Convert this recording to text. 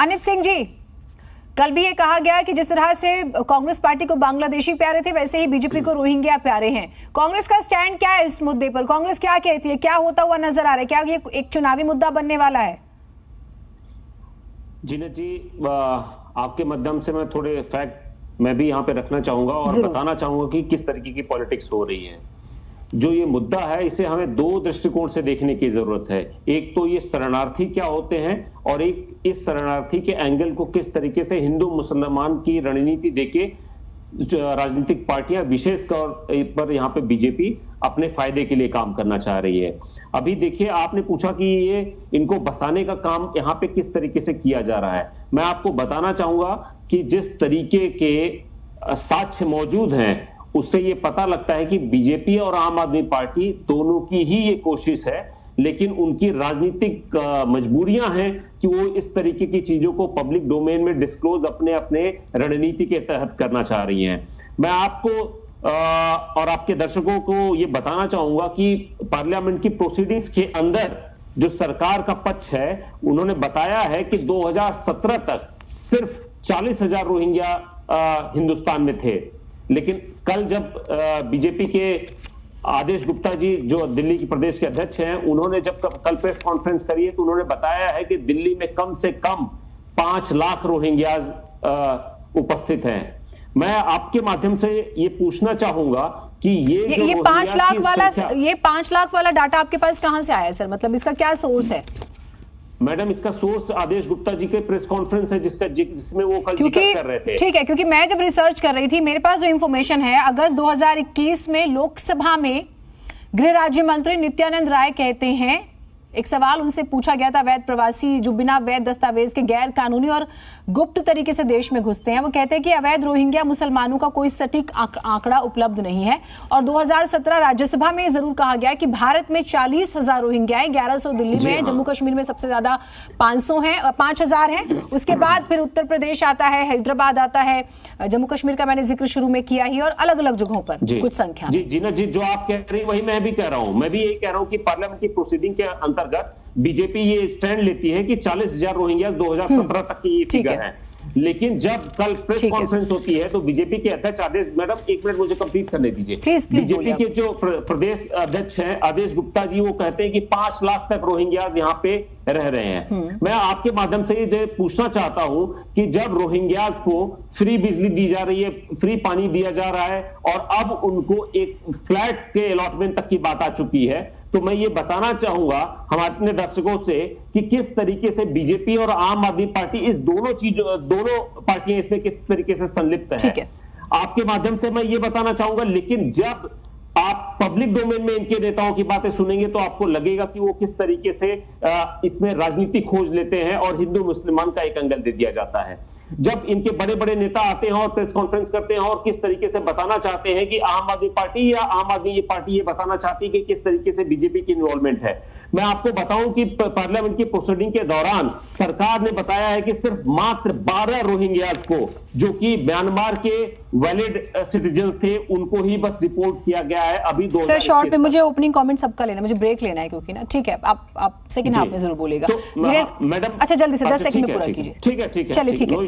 अनित सिंह जी, कल भी ये कहा गया कि जिस तरह से कांग्रेस पार्टी को बांग्लादेशी प्यारे थे, वैसे ही बीजेपी को रोहिंग्या प्यारे हैं। कांग्रेस का स्टैंड क्या है इस मुद्दे पर? कांग्रेस क्या कहती है? क्या होता हुआ नजर आ रहा है? क्या ये एक चुनावी मुद्दा बनने वाला है? जीनत जी, आपके माध्यम से मैं थोड़े फैक्ट मैं भी यहाँ पे रखना चाहूंगा और बताना चाहूंगा कि किस तरीके की पॉलिटिक्स हो रही है। जो ये मुद्दा है, इसे हमें दो दृष्टिकोण से देखने की जरूरत है। एक तो ये शरणार्थी क्या होते हैं और एक इस शरणार्थी के एंगल को किस तरीके से हिंदू मुसलमान की रणनीति देके राजनीतिक पार्टियां, विशेष तौर पर यहाँ पे बीजेपी, अपने फायदे के लिए काम करना चाह रही है। अभी देखिए, आपने पूछा कि ये इनको बसाने का काम यहाँ पे किस तरीके से किया जा रहा है। मैं आपको बताना चाहूंगा कि जिस तरीके के साक्ष्य मौजूद हैं, उससे ये पता लगता है कि बीजेपी और आम आदमी पार्टी दोनों की ही ये कोशिश है, लेकिन उनकी राजनीतिक मजबूरियां हैं कि वो इस तरीके की चीजों को पब्लिक डोमेन में डिस्क्लोज अपने अपने रणनीति के तहत करना चाह रही हैं। मैं आपको और आपके दर्शकों को ये बताना चाहूंगा कि पार्लियामेंट की प्रोसीडिंग्स के अंदर जो सरकार का पक्ष है, उन्होंने बताया है कि 2017 तक सिर्फ 40,000 रोहिंग्या हिंदुस्तान में थे। लेकिन कल जब बीजेपी के आदेश गुप्ता जी, जो दिल्ली की प्रदेश के अध्यक्ष हैं, उन्होंने जब कल प्रेस कॉन्फ्रेंस करी है, तो उन्होंने बताया है कि दिल्ली में कम से कम 5 लाख रोहिंग्याज उपस्थित हैं। मैं आपके माध्यम से ये पूछना चाहूंगा कि ये 5 लाख वाला डाटा आपके पास कहां से आया है सर? मतलब इसका क्या सोर्स है? मैडम, इसका सोर्स आदेश गुप्ता जी के प्रेस कॉन्फ्रेंस है, जिसमें वो कल जिक्र कर रहे थे। ठीक है, क्योंकि मैं जब रिसर्च कर रही थी, मेरे पास जो इंफॉर्मेशन है, अगस्त 2021 में लोकसभा में गृह राज्य मंत्री नित्यानंद राय कहते हैं, एक सवाल उनसे पूछा गया था, अवैध प्रवासी जो बिना वैध दस्तावेज के गैर कानूनी और गुप्त तरीके से देश में घुसते हैं, वो कहते हैं कि अवैध रोहिंग्या मुसलमानों का कोई सटीक आंकड़ा उपलब्ध नहीं है। और 2017 राज्यसभा में जरूर कहा गया कि भारत में 40,000 रोहिंग्या है, 1100 दिल्ली में है, जम्मू कश्मीर में सबसे ज्यादा 5,000 है। उसके बाद फिर उत्तर प्रदेश आता है, हैदराबाद आता है, जम्मू कश्मीर का मैंने जिक्र शुरू में किया ही, और अलग अलग जगहों पर कुछ संख्या। जी, जो आप कह रही वही मैं भी कह रहा हूं। मैं भी यही कह रहा हूं कि पार्लियामेंट की प्रोसीडिंग के अंतर्गत बीजेपी ये स्टैंड लेती है कि 40,000 रोहिंग्या 2017 तक की ये फिगर है। लेकिन जब कल प्रेस कॉन्फ्रेंस होती है, तो बीजेपी के अध्यक्ष आदेश, मैडम 1 मिनट मुझे कंप्लीट करने दीजिए। बीजेपी के जो प्रदेश अध्यक्ष हैं आदेश गुप्ता जी, वो कहते हैं कि 5 लाख तक रोहिंग्याज यहाँ पे रह रहे हैं। मैं आपके माध्यम से ये पूछना चाहता हूं कि जब रोहिंग्याज को फ्री बिजली दी जा रही है, फ्री पानी दिया जा रहा है, और अब उनको एक फ्लैट के अलॉटमेंट तक की बात आ चुकी है, तो मैं ये बताना चाहूंगा हमारे अपने दर्शकों से कि किस तरीके से बीजेपी और आम आदमी पार्टी, इस दोनों पार्टियां इसमें किस तरीके से संलिप्त है। आपके माध्यम से मैं ये बताना चाहूंगा, लेकिन जब आप पब्लिक डोमेन में इनके नेताओं की बातें सुनेंगे, तो आपको लगेगा कि वो किस तरीके से इसमें राजनीति खोज लेते हैं और हिंदू मुसलमान का एक एंगल दे दिया जाता है। जब इनके बड़े बड़े नेता आते हैं और प्रेस कॉन्फ्रेंस करते हैं और किस तरीके से बताना चाहते हैं कि आम आदमी पार्टी या आम आदमी ये पार्टी ये बताना चाहती है कि किस तरीके से बीजेपी की इन्वॉल्वमेंट है। मैं आपको बताऊं कि पार्लियामेंट की प्रोसीडिंग के दौरान सरकार ने बताया है कि सिर्फ मात्र 12 रोहिंग्याज को, जो कि म्यांमार के वैलिड सिटीजन थे, उनको ही बस डिपोर्ट किया गया है। अभी सर शॉर्ट में मुझे ओपनिंग कमेंट सबका लेना, मुझे ब्रेक लेना है, क्योंकि ना ठीक है, आप सेकंड हाफ में जरूर बोलेगा। मैडम, अच्छा जल्दी से 10 सेकंड में पूरा कीजिए। ठीक है, चलिए, ठीक है।